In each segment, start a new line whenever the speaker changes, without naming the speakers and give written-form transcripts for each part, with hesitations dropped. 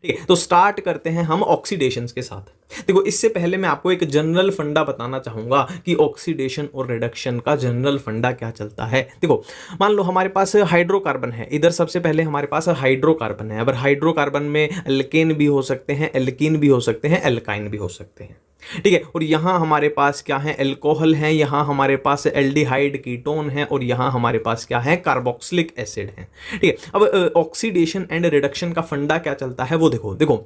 ठीक है, तो स्टार्ट करते हैं हम ऑक्सीडेशंस के साथ। देखो, इससे पहले मैं आपको एक जनरल फंडा बताना चाहूंगा कि ऑक्सीडेशन और रिडक्शन का जनरल फंडा क्या चलता है। देखो, मान लो हमारे पास हाइड्रोकार्बन है, इधर सबसे पहले हमारे पास हाइड्रोकार्बन है। अब हाइड्रोकार्बन में एल्केन भी हो सकते हैं, एल्कीन भी हो सकते हैं, एल्काइन भी हो सकते हैं। ठीक है, और यहां हमारे पास क्या है, एल्कोहल है, यहां हमारे पास एल्डिहाइड कीटोन है, और यहां हमारे पास क्या है, कार्बोक्सिलिक एसिड है। ठीक है, अब ऑक्सीडेशन एंड रिडक्शन का फंडा क्या चलता है वो देखो। देखो,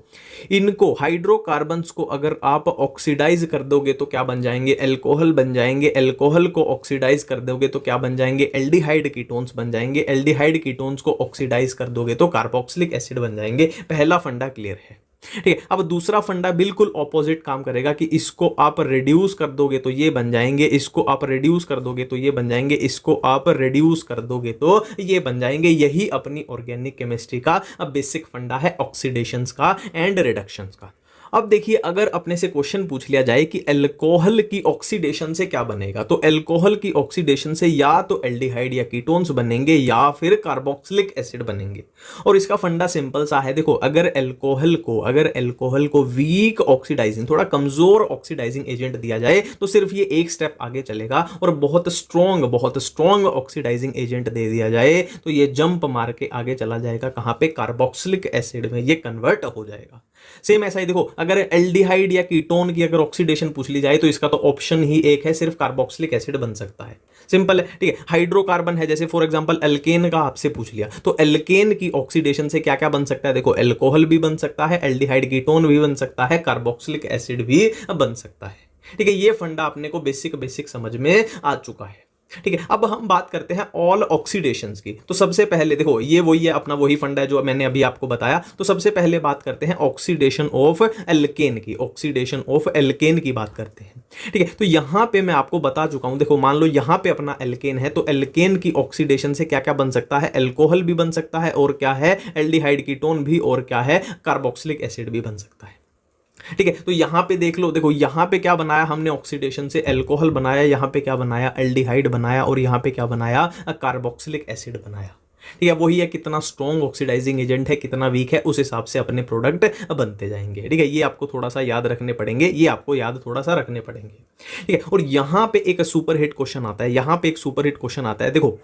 इनको हाइड्रोकार्बन्स को अगर आप ऑक्सीडाइज कर दोगे तो क्या बन जाएंगे, एल्कोहल बन जाएंगे। एल्कोहल को ऑक्सीडाइज कर दोगे तो क्या बन जाएंगे, एल्डिहाइड कीटोन्स बन जाएंगे। एल्डिहाइड कीटोन्स को ऑक्सीडाइज कर दोगे तो कार्बोक्सिलिक एसिड बन जाएंगे। पहला फंडा क्लियर है। ठीक है, अब दूसरा फंडा बिल्कुल ऑपोजिट काम करेगा कि इसको आप रिड्यूस कर दोगे तो ये बन जाएंगे, इसको आप रिड्यूस कर दोगे तो ये बन जाएंगे, इसको आप रिड्यूस कर दोगे तो ये बन जाएंगे। यही अपनी ऑर्गेनिक केमिस्ट्री का बेसिक फंडा है, ऑक्सीडेशंस का एंड रिडक्शंस का। अब देखिए, अगर अपने से क्वेश्चन पूछ लिया जाए कि अल्कोहल की ऑक्सीडेशन से क्या बनेगा, तो अल्कोहल की ऑक्सीडेशन से या तो एल्डिहाइड या कीटोन्स बनेंगे या फिर कार्बोक्सिलिक एसिड बनेंगे। और इसका फंडा सिंपल सा है। देखो, अगर अल्कोहल को वीक ऑक्सीडाइजिंग, थोड़ा कमजोर ऑक्सीडाइजिंग एजेंट दिया जाए तो सिर्फ ये एक स्टेप आगे चलेगा, और बहुत स्ट्रॉन्ग ऑक्सीडाइजिंग एजेंट दे दिया जाए तो ये जंप मार के आगे चला जाएगा, कहां पे, कार्बोक्सिलिक एसिड में ये कन्वर्ट हो जाएगा। सेम ऐसा ही देखो, अगर एल्डिहाइड या कीटोन की अगर ऑक्सीडेशन पूछ ली जाए तो इसका तो ऑप्शन ही एक है, सिर्फ कार्बोक्सिलिक एसिड बन सकता है। सिंपल है। ठीक है, हाइड्रोकार्बन है, जैसे फॉर एग्जांपल एल्केन का आपसे पूछ लिया तो एल्केन की ऑक्सीडेशन से क्या क्या बन सकता है। देखो, एल्कोहल भी बन सकता है, एल्डिहाइड कीटोन भी बन सकता है, कार्बोक्सिलिक एसिड भी बन सकता है। ठीक है, ये फंडा अपने को बेसिक समझ में आ चुका है। ठीक है, अब हम बात करते हैं ऑल ऑक्सीडेशंस की। तो सबसे पहले देखो, ये वही है, अपना वही फंडा है जो मैंने अभी आपको बताया। तो सबसे पहले बात करते हैं ऑक्सीडेशन ऑफ एल्केन की। ऑक्सीडेशन ऑफ एल्केन की बात करते हैं। ठीक है, तो यहां पे मैं आपको बता चुका हूं। देखो, मान लो यहां पे अपना एल्केन है, तो एल्केन की ऑक्सीडेशन से क्या क्या बन सकता है, एल्कोहल भी बन सकता है, और क्या है, एल्डिहाइड कीटोन भी, और क्या है, कार्बोक्सिलिक एसिड भी बन सकता है। ठीक है, तो यहां पे देख लो। देखो, यहां पे क्या बनाया हमने, ऑक्सीडेशन से एल्कोहल बनाया, यहां पे क्या बनाया, एल्डिहाइड बनाया, और यहां पे क्या बनाया, कार्बोक्सिलिक एसिड बनाया। ठीक है, वही है, कितना स्ट्रॉन्ग ऑक्सीडाइजिंग एजेंट है, कितना वीक है, उस हिसाब से अपने प्रोडक्ट बनते जाएंगे। ठीक है, ये आपको थोड़ा सा याद रखने पड़ेंगे, ये आपको याद थोड़ा सा रखने पड़ेंगे। ठीक है, और यहां पे एक सुपरहिट क्वेश्चन आता है, यहां पे एक सुपरहिट क्वेश्चन आता है। देखो,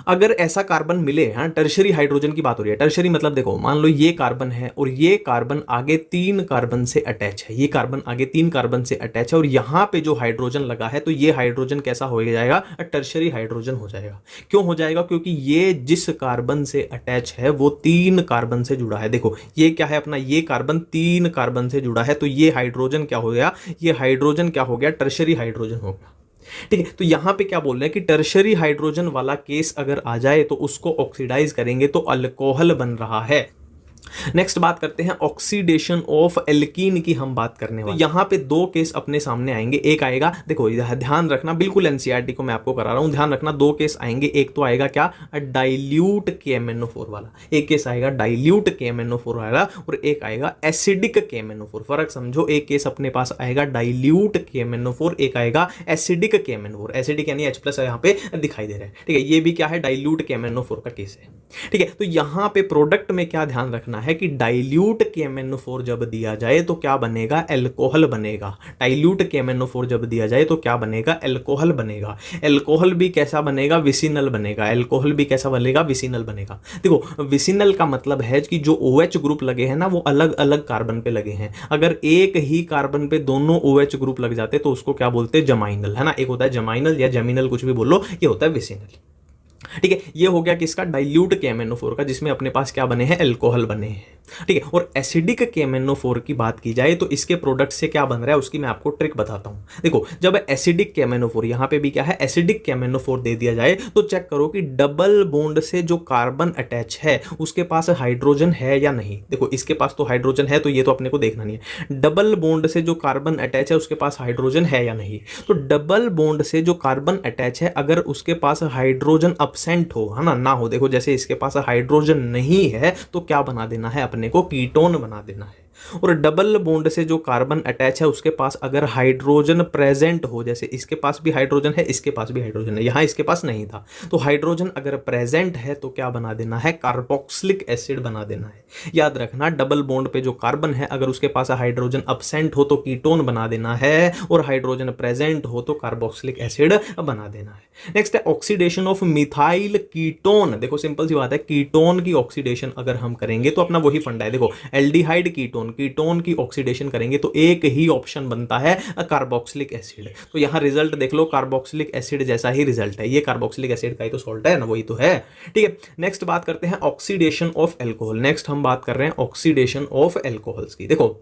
अगर ऐसा कार्बन मिले, हाँ, टर्शरी हाइड्रोजन की बात हो रही है। टर्शरी मतलब देखो, मान लो ये कार्बन है और ये कार्बन आगे 3 कार्बन से अटैच है, ये कार्बन आगे 3 कार्बन से अटैच है, और यहां पे जो हाइड्रोजन लगा है तो ये हाइड्रोजन कैसा हो जाएगा, टर्शरी हाइड्रोजन हो जाएगा। क्यों हो जाएगा, क्योंकि ये जिस कार्बन से अटैच है वो 3 कार्बन से जुड़ा है। देखो, ये क्या है अपना, ये कार्बन 3 कार्बन से जुड़ा है, तो ये हाइड्रोजन क्या हो गया, ये हाइड्रोजन क्या हो गया, टर्शरी हाइड्रोजन हो गया। ठीक है, तो यहां पे क्या बोल रहे हैं कि टर्शरी हाइड्रोजन वाला केस अगर आ जाए तो उसको ऑक्सीडाइज करेंगे तो अल्कोहल बन रहा है। नेक्स्ट बात करते हैं ऑक्सीडेशन ऑफ एल्कीन की, हम बात करने वाले। तो यहां पे 2 केस अपने सामने आएंगे। एक आएगा, देखो ध्यान रखना, बिल्कुल एनसीईआरटी को मैं आपको करा रहा हूं, ध्यान रखना, 2 केस आएंगे। एक तो आएगा क्या, डाइल्यूट KMnO4 वाला, एक केस आएगा डाइल्यूट KMnO4 वाला, और एक आएगा एसिडिक KMnO4। फर्क समझो, एक केस अपने पास आएगा डाइल्यूट KMnO4, एक आएगा एसिडिक KMnO4। एसिडिक यानी H+ यहां पे दिखाई दे रहा है। ठीक है, ये भी क्या है, डाइल्यूट KMnO4 का केस है। ठीक है, तो यहां पे प्रोडक्ट में क्या ध्यान रखना है कि डाइल्यूट KMnO4 जब दिया जाए तो क्या बनेगा, एल्कोहल बनेगा। डाइल्यूट KMnO4 जब दिया जाए तो क्या बनेगा, एल्कोहल बनेगा। एल्कोहल भी कैसा बनेगा, विसिनल बनेगा। एल्कोहल भी कैसा बनेगा, विसिनल बनेगा। देखो, विसिनल का मतलब है कि जो OH ग्रुप लगे हैं ना, वो अलग अलग कार्बन पे लगे हैं। अगर एक ही कार्बन पे दोनों OH ग्रुप लग जाते तो उसको क्या बोलते हैं, जमाइनल, है ना। एक होता है जमाइनल या जमीनल, कुछ भी बोलो, ये होता है विसिनल। ठीक है, ये हो गया किसका, डाइल्यूट KMnO4 का, जिसमें अपने पास क्या बने हैं, एल्कोहल बने हैं। ठीक है, और एसिडिक KMnO4 की बात की जाए तो इसके प्रोडक्ट से क्या बन रहा है उसकी मैं आपको ट्रिक बताता हूं। देखो, जब एसिडिक KMnO4, यहां पे भी क्या है, एसिडिक KMnO4 दे दिया जाए तो चेक करो कि डबल बॉन्ड से जो कार्बन अटैच है उसके पास हाइड्रोजन है या नहीं। देखो, इसके पास तो हाइड्रोजन है, तो ये तो अपने को देखना नहीं है। डबल बॉन्ड से जो कार्बन अटैच है उसके पास हाइड्रोजन है या नहीं। तो डबल बॉन्ड से जो कार्बन अटैच है, अगर उसके पास हाइड्रोजन अब्सेंट हो, है ना हो, देखो जैसे इसके पास हाइड्रोजन नहीं है तो क्या बना देना है अपने को, कीटोन बना देना है। और डबल बॉन्ड से जो कार्बन अटैच है उसके पास अगर हाइड्रोजन प्रेजेंट हो, जैसे इसके पास भी हाइड्रोजन है, इसके पास भी हाइड्रोजन है, यहाँ इसके पास नहीं था, तो हाइड्रोजन अगर प्रेजेंट है तो क्या बना देना है, कार्बोक्सिलिक एसिड बना देना है। याद रखना, डबल बॉन्ड पे जो कार्बन है अगर उसके पास हाइड्रोजन अब्सेंट हो तो कीटोन बना देना है, और हाइड्रोजन प्रेजेंट हो तो कार्बोक्सिलिक एसिड बना देना है। नेक्स्ट है ऑक्सीडेशन ऑफ मिथाइल कीटोन। देखो सिंपल सी बात है, कीटोन की ऑक्सीडेशन अगर हम करेंगे तो अपना वही फंडा है, देखो एल्डिहाइड कीटोन, कीटोन की ऑक्सीडेशन करेंगे तो एक ही ऑप्शन बनता है कार्बोक्सिलिक एसिड। तो यहां रिजल्ट देख लो, कार्बोक्सिलिक एसिड जैसा ही रिजल्ट है, ये कार्बोक्सिलिक एसिड का ही तो सॉल्ट है ना, वही तो है। ठीक है, नेक्स्ट बात करते हैं ऑक्सीडेशन ऑफ एल्कोहल। नेक्स्ट हम बात कर रहे हैं ऑक्सीडेशन ऑफ एल्कोहल्स की। देखो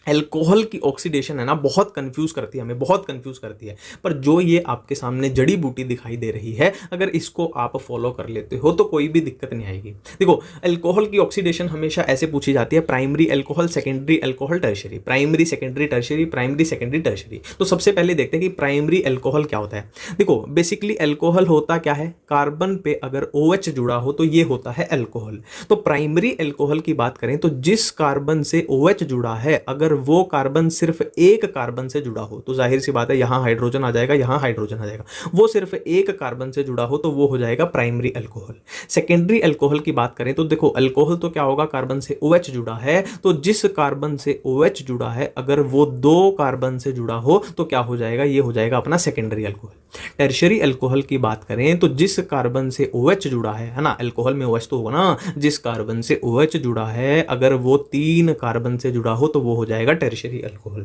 एल्कोहल की ऑक्सीडेशन है ना, बहुत कंफ्यूज करती है हमें, बहुत कंफ्यूज करती है, पर जो ये आपके सामने जड़ी बूटी दिखाई दे रही है, अगर इसको आप फॉलो कर लेते हो तो कोई भी दिक्कत नहीं आएगी। देखो एल्कोहल की ऑक्सीडेशन हमेशा ऐसे पूछी जाती है, primary alcohol, secondary alcohol, tertiary, primary secondary tertiary, primary secondary tertiary. तो सबसे पहले देखते हैं कि प्राइमरी एल्कोहल क्या होता है। देखो बेसिकली एल्कोहल होता क्या है, कार्बन पे अगर OH जुड़ा हो तो ये होता है एल्कोहल। तो प्राइमरी एल्कोहल की बात करें तो जिस कार्बन से OH जुड़ा है, अगर वो कार्बन सिर्फ एक कार्बन से जुड़ा हो तो जाहिर सी बात है यहां हाइड्रोजन आ जाएगा, यहां हाइड्रोजन आ जाएगा, वो सिर्फ एक कार्बन से जुड़ा हो तो वो हो जाएगा प्राइमरी अल्कोहल। सेकेंडरी अल्कोहल की बात करें तो देखो अल्कोहल तो क्या होगा, कार्बन से OH जुड़ा है, तो जिस कार्बन से OH जुड़ा है अगर वो दो कार्बन से जुड़ा हो तो क्या हो जाएगा, ये हो जाएगा अपना सेकेंडरी अल्कोहल। टर्शियरी अल्कोहल की बात करें तो जिस कार्बन से OH जुड़ा है ना, अल्कोहल में OH तो होगा ना, जिस कार्बन से OH जुड़ा है अगर वो 3 कार्बन से जुड़ा हो तो वो हो जाएगा टर्शियरी अल्कोहल।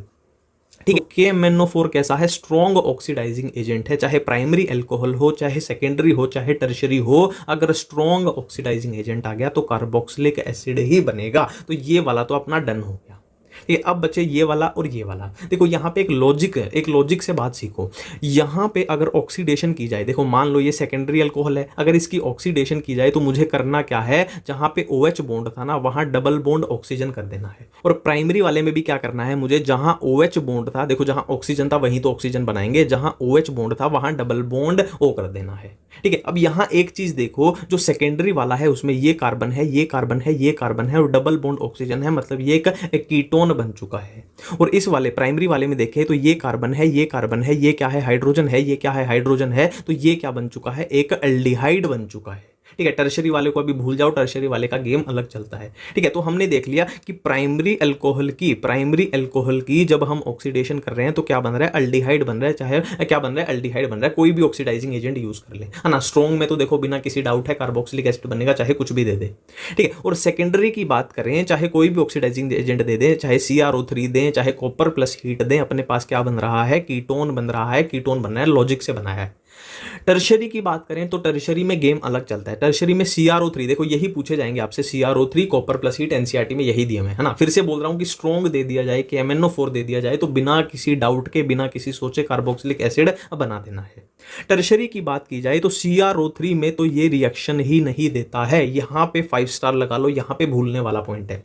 ठीक है, KMnO4 कैसा है, स्ट्रॉन्ग ऑक्सीडाइजिंग एजेंट है, चाहे प्राइमरी अल्कोहल हो, चाहे सेकेंडरी हो, चाहे टर्शियरी हो, अगर स्ट्रॉन्ग ऑक्सीडाइजिंग एजेंट आ गया तो कार्बोक्सिलिक एसिड ही बनेगा। तो ये वाला तो अपना डन हो गया। ठीक है, अब बचे ये वाला और ये वाला। देखो यहाँ पे एक लॉजिक है, एक लॉजिक से बात सीखो। यहाँ पे अगर ऑक्सीडेशन की जाए, देखो मान लो ये सेकेंडरी अल्कोहल है, अगर इसकी ऑक्सीडेशन की जाए तो मुझे करना क्या है, जहां पे OH बॉन्ड था ना वहां डबल बॉन्ड ऑक्सीजन कर देना है। और प्राइमरी वाले में भी क्या करना है मुझे, जहां OH बॉन्ड था, देखो जहां ऑक्सीजन था वहीं तो ऑक्सीजन बनाएंगे, जहां OH बॉन्ड था वहां डबल बॉन्ड O कर देना है। ठीक है, अब यहां एक चीज देखो, जो सेकेंडरी वाला है उसमें ये कार्बन है, ये कार्बन है, ये कार्बन है और डबल बॉन्ड ऑक्सीजन है, मतलब ये एक कीटोन बन चुका है। और इस वाले प्राइमरी वाले में देखें तो ये कार्बन है, ये कार्बन है, ये क्या है, हाइड्रोजन है, ये क्या है, हाइड्रोजन है, तो ये क्या बन चुका है, एक एल्डिहाइड बन चुका है। ठीक है, टर्शियरी वाले को अभी भूल जाओ, टर्शियरी वाले का गेम अलग चलता है। ठीक है, तो हमने देख लिया कि प्राइमरी अल्कोहल की जब हम ऑक्सीडेशन कर रहे हैं तो क्या बन रहा है, अल्डिहाइड बन रहा है, चाहे क्या बन रहा है, अल्डिहाइड बन रहा है। कोई भी ऑक्सीडाइजिंग एजेंट यूज कर ले, है ना। स्ट्रॉन्ग में तो देखो बिना किसी डाउट है कार्बोक्सिलिक एसिड बनेगा, चाहे कुछ भी दे दे। ठीक है, और सेकेंडरी की बात करें, चाहे कोई भी ऑक्सीडाइजिंग एजेंट दे दे, चाहे CrO3 दें, चाहे कॉपर प्लस हीट दें, अपने पास क्या बन रहा है, कीटोन बन रहा है, कीटोन बन रहा है, लॉजिक से बनाया है। टर्शियरी की बात करें तो टर्शियरी में गेम अलग चलता है। टर्शियरी में CrO3, देखो यही पूछे जाएंगे आपसे, CrO3 copper plus heat, NCERT में यही दिए है ना। फिर से बोल रहा हूं कि स्ट्रॉन्ग दे दिया जाए, KMnO4 दे दिया जाए तो बिना किसी डाउट के, बिना किसी सोचे कार्बोक्सिलिक एसिड बना देना है। टर्शियरी की बात की जाए तो CrO3 में तो ये रिएक्शन ही नहीं देता है, यहां पे 5 स्टार लगा लो, यहां पे भूलने वाला पॉइंट है।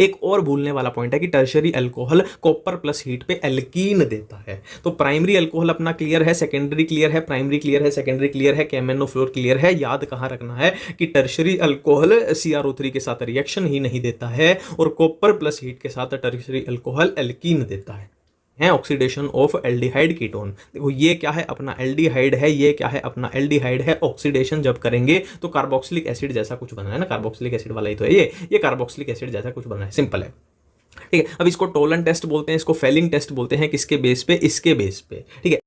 एक और भूलने वाला पॉइंट है कि tertiary alcohol copper plus heat पे एल्कीन देता है। तो प्राइमरी अल्कोहल अपना क्लियर है, सेकेंडरी क्लियर है, प्राइमरी क्लियर है, सेकेंडरी क्लियर है, KMnO4 क्लियर है। याद कहां रखना है कि टर्शियरी अल्कोहल CrO3 के साथ रिएक्शन ही नहीं देता है और कॉपर प्लस हीट के साथ टर्शियरी अल्कोहल एल्कीन देता है ऑक्सीडेशन ऑफ एल्डिहाइड कीटोन। देखो ये क्या है, अपना एल्डिहाइड है, ये क्या है, अपना एल्डिहाइड है। ऑक्सीडेशन जब करेंगे तो कार्बोक्सिलिक एसिड जैसा कुछ बना है ना, कार्बोक्सिलिक एसिड वाला ही तो है ये कार्बोक्सिलिक एसिड जैसा कुछ बना है, सिंपल है। ठीक है, अब इसको टोलन टेस्ट बोलते हैं, इसको फेलिंग टेस्ट बोलते हैं, किसके बेस पे, इसके बेस पे। ठीक है,